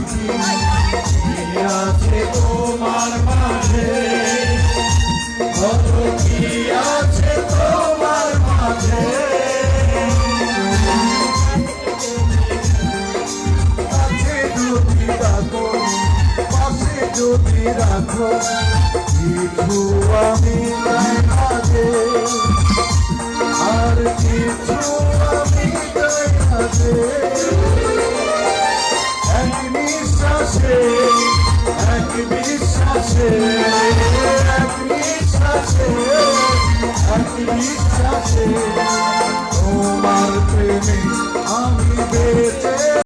কি আছে তোমার মাঝে, কত কি আছে তোমার মাঝে। কাছে যদি রাখো, পাশে যদি রাখো, কিছু আমি চাই না যে, আর কিছু আমি চাই না যে। এক নিঃশ্বাসে, এক বিশ্বাসে, এক নিঃশ্বাসে, এক বিশ্বাসে তোমার প্রেমে আমি